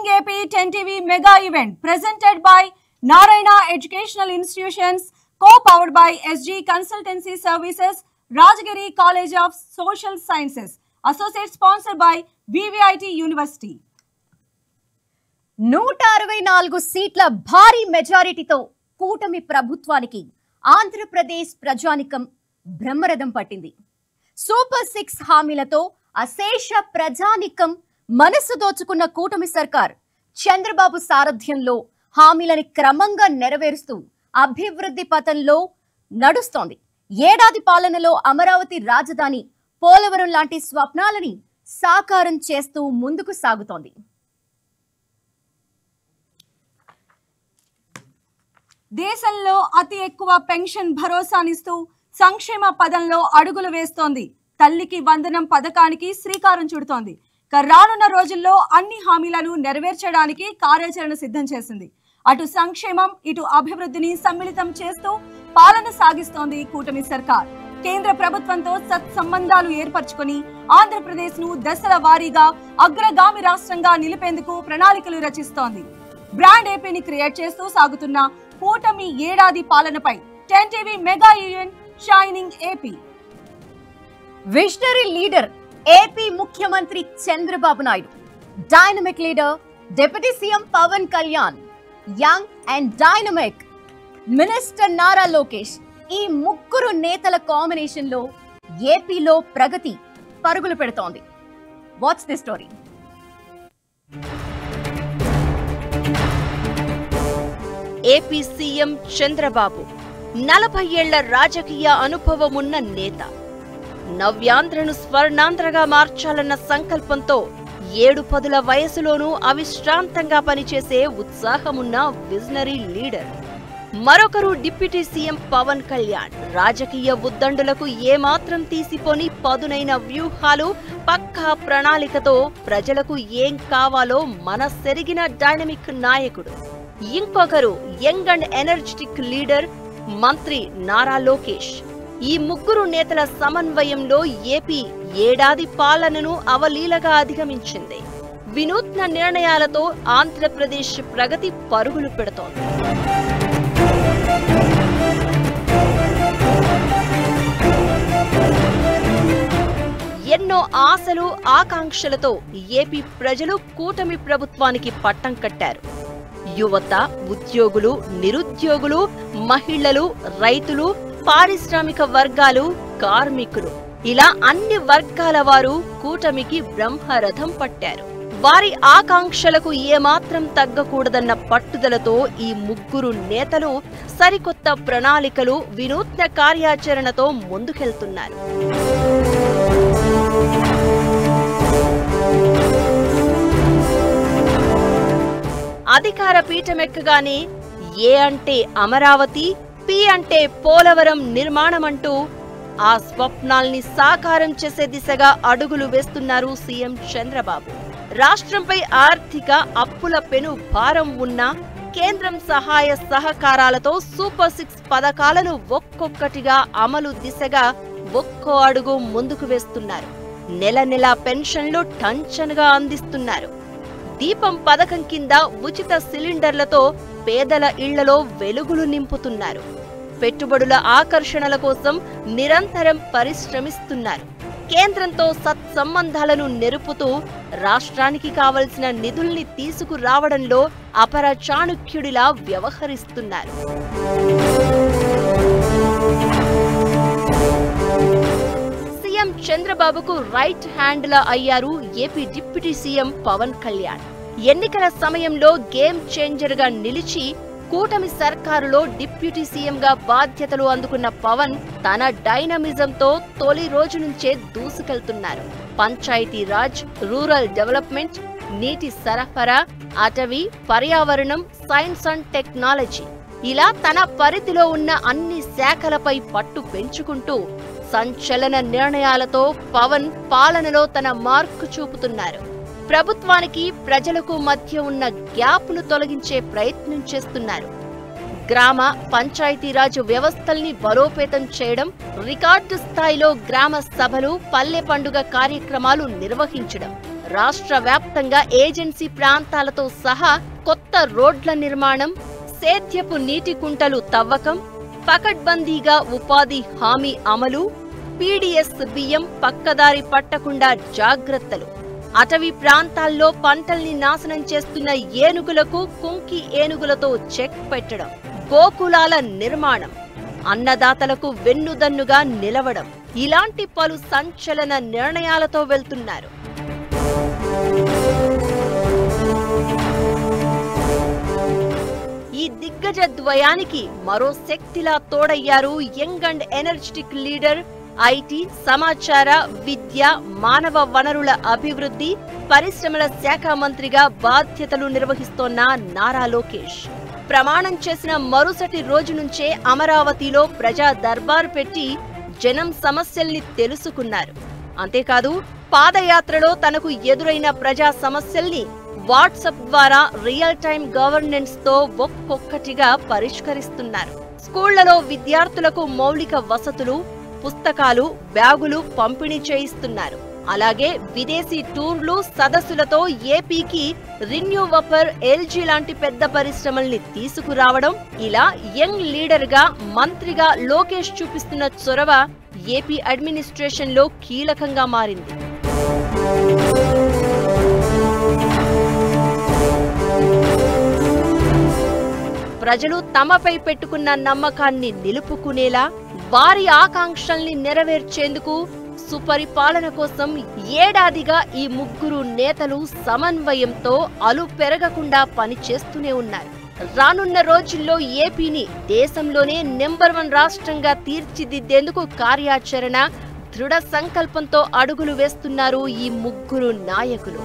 Shining AP 10 TV Mega Event presented by Narayana Educational Institutions, co-powered by SG Consultancy Services, Rajagiri College of Social Sciences, associate sponsored by VVIT University. 164 సీట్ల భారీ మెజారిటీతో కూటమి ప్రభుత్వానికి ఆంధ్రప్రదేశ్ ప్రజానికం బ్రహ్మరథం పట్టింది. Super 6 హామీలతో అశేష ప్రజానికం మనసు దోచుకున్న కూటమి సర్కార్ చంద్రబాబు సారథ్యంలో హామీలని క్రమంగా నెరవేరుస్తూ అభివృద్ధి పథంలో నడుస్తోంది. ఏడాది పాలనలో అమరావతి రాజధాని, పోలవరం లాంటి స్వప్నాలని సాకారం చేస్తూ ముందుకు సాగుతోంది. దేశంలో అతి ఎక్కువ పెన్షన్ భరోసానిస్తూ సంక్షేమ పదంలో అడుగులు వేస్తోంది. తల్లికి వందనం పథకానికి శ్రీకారం చుడుతోంది. రానున్న రోజుల్లో అన్ని హామీలను నెరవేర్చడానికి కార్యాచరణ సిద్ధం చేసింది. అటు సంక్షేమం, ఇటు అభివృద్ధిని సమ్మిళితం చేస్తూ పాలన సాగిస్తోంది కూటమి సర్కార్. కేంద్ర ప్రభుత్వంతో సత్సంబంధాలు ఏర్పరచుకుని ఆంధ్రప్రదేశ్ ను దశల వారీగా అగ్రగామి రాష్ట్రంగా నిలిపేందుకు ప్రణాళికలు రచిస్తోంది. బ్రాండ్ ఏపీని క్రియేట్ చేస్తూ సాగుతున్న కూటమి ఏడాది పాలనపై 10 TV mega event shining AP. Visionary leader AP ముఖ్యమంత్రి Chandrababu Naidu, dynamic leader deputy CM Pawan Kalyan, young and dynamic minister Nara Lokesh, ఈ ముగ్గురు నేతల కాంబినేషన్ లో ఏపీలో ప్రగతి పరుగులు పెడుతోంది. What's the story? AP CM Chandrababu 40 ఏళ్ల రాజకీయ అనుభవమున్న నేత. నవ్యాంధ్రను స్వర్ణాంధ్రగా మార్చాలన్న సంకల్పంతో 7 పదుల వయసులోనూ అవిశ్రాంతంగా పనిచేసే ఉత్సాహమున్న విజనరీ లీడర్. మరొకరు డిప్యూటీ సీఎం పవన్ కళ్యాణ్. రాజకీయ ఉద్దండులకు ఏమాత్రం తీసిపోని పదునైన వ్యూహాలు, పక్కా ప్రణాళికతో ప్రజలకు ఏం కావాలో మనసెరిగిన డైనమిక్ నాయకుడు. ఇంకొకరు యంగ్ అండ్ ఎనర్జెటిక్ లీడర్, మంత్రి నారా లోకేష్. ఈ ముగ్గురు నేతల సమన్వయంలో ఏపీ ఏడాది పాలనను అవలీలగా అధిగమించింది. వినూత్న నిర్ణయాలతో ఆంధ్రప్రదేశ్ ప్రగతి పరుగులు పెడుతోంది. ఎన్నో ఆశలు, ఆకాంక్షలతో ఏపీ ప్రజలు కూటమి ప్రభుత్వానికి పట్టం కట్టారు. యువత, ఉద్యోగులు, నిరుద్యోగులు, మహిళలు, రైతులు, పారిశ్రామిక వర్గాలు, కార్మికులు, ఇలా అన్ని వర్గాల వారు కూటమికి బ్రహ్మరథం పట్టారు. వారి ఆకాంక్షలకు ఏమాత్రం తగ్గకూడదన్న పట్టుదలతో ఈ ముగ్గురు నేతలు సరికొత్త ప్రణాళికలు, వినూత్న కార్యాచరణతో ముందుకెళ్తున్నారు. అధికార పీఠమెక్కగానే ఏ అంటే అమరావతి, పి అంటే పోలవరం నిర్మాణమంటూ ఆ స్వప్నాల్ని సాకారం చేసే దిశగా అడుగులు వేస్తున్నారు సీఎం చంద్రబాబు. రాష్ట్రంపై ఆర్థిక అప్పుల పెను భారం ఉన్నా కేంద్రం సహాయ సహకారాలతో సూపర్ 6 పథకాలను ఒక్కొక్కటిగా అమలు దిశగా ఒక్కో అడుగు ముందుకు వేస్తున్నారు. నెల నెలా పెన్షన్లు టంచనుగా అందిస్తున్నారు. దీపం పథకం కింద ఉచిత సిలిండర్లతో పేదల ఇళ్లలో వెలుగులు నింపుతున్నారు. పెట్టుబడుల ఆకర్షణల కోసం నిరంతరం పరిశ్రమిస్తున్నారు. కేంద్రంతో సత్సంబంధాలను నెరుపుతూ రాష్ట్రానికి కావలసిన నిధుల్ని తీసుకురావడంలో అపర చాణుక్యుడిలా వ్యవహరిస్తున్నారు. సీఎం చంద్రబాబుకు రైట్ హ్యాండ్లా అయ్యారు AP deputy CM Pawan Kalyan. ఎన్నికల సమయంలో గేమ్ చేంజర్ గా నిలిచి కూటమి సర్కారులో డిప్యూటీ సీఎంగా బాధ్యతలు అందుకున్న పవన్ తన డైనమిజంతో తొలి రోజు నుంచే దూసుకెళ్తున్నారు. పంచాయతీ రాజ్, రూరల్ డెవలప్మెంట్, నీటి సరఫరా, అటవీ, పర్యావరణం, సైన్స్ అండ్ టెక్నాలజీ, ఇలా తన పరిధిలో ఉన్న అన్ని శాఖలపై పట్టు పెంచుకుంటూ సంచలన నిర్ణయాలతో పవన్ పాలనలో తన మార్కు చూపుతున్నారు. ప్రభుత్వానికి ప్రజలకు మధ్య ఉన్న గ్యాప్ను తొలగించే ప్రయత్నం చేస్తున్నారు. గ్రామ పంచాయతీరాజ్ వ్యవస్థల్ని బలోపేతం చేయడం, రికార్డు స్థాయిలో గ్రామ సభలు, పల్లె పండుగ కార్యక్రమాలు నిర్వహించడం, రాష్ట్ర వ్యాప్తంగా ఏజెన్సీ ప్రాంతాలతో సహా కొత్త రోడ్ల నిర్మాణం, సేద్యపు నీటి కుంటలు తవ్వకం, పకడ్బందీగా ఉపాధి హామీ అమలు, పీడీఎస్ బియ్యం పక్కదారి పట్టకుండా జాగ్రత్తలు, అటవీ ప్రాంతాల్లో పంటల్ని నాశనం చేస్తున్న ఏనుగులకు కుంకి ఏనుగులతో చెక్ పెట్టడం, గోకులాల నిర్మాణం, అన్నదాతలకు వెన్నుదన్నుగా నిలవడం, ఇలాంటి పలు సంచలన నిర్ణయాలతో వెళ్తున్నారు. ఈ దిగ్గజ ద్వయానికి మరో శక్తిలా తోడయ్యారు young and energetic leader, IT, సమాచార, విద్య, మానవ వనరుల అభివృద్ధి, పరిశ్రమల శాఖ మంత్రిగా బాధ్యతలు నిర్వహిస్తోన్న నారా లోకేష్. ప్రమాణం చేసిన మరుసటి రోజు నుంచే అమరావతిలో ప్రజా దర్బారు పెట్టి జనం సమస్యల్ని తెలుసుకున్నారు. అంతేకాదు పాదయాత్రలో తనకు ఎదురైన ప్రజా సమస్యల్ని వాట్సాప్ ద్వారా రియల్ టైమ్ గవర్నెన్స్ తో ఒక్కొక్కటిగా పరిష్కరిస్తున్నారు. స్కూళ్లలో విద్యార్థులకు మౌలిక వసతులు, పుస్తకాలు, బ్యాగులు పంపిణీ చేయిస్తున్నారు. అలాగే విదేశీ టూర్లు, సదస్సులతో ఏపీకి రిన్యూవపర్, ఎల్జీ లాంటి పెద్ద పరిశ్రమల్ని తీసుకురావడం, ఇలా యంగ్ లీడర్ గా, మంత్రిగా లోకేష్ చూపిస్తున్న చొరవ ఏపీ అడ్మినిస్ట్రేషన్ లో కీలకంగా మారింది. ప్రజలు తమపై పెట్టుకున్న నమ్మకాన్ని నిలుపుకునేలా, వారి ఆకాంక్షల్ని నెరవేర్చేందుకు, సుపరిపాలన కోసం ఏడాదిగా ఈ ముగ్గురు నేతలు సమన్వయంతో అలు పెరగకుండా పనిచేస్తూనే ఉన్నారు. రానున్న రోజుల్లో ఏపీని దేశంలోనే నెంబర్ 1 రాష్ట్రంగా తీర్చిదిద్దేందుకు కార్యాచరణ, దృఢ సంకల్పంతో అడుగులు వేస్తున్నారు ఈ ముగ్గురు నాయకులు.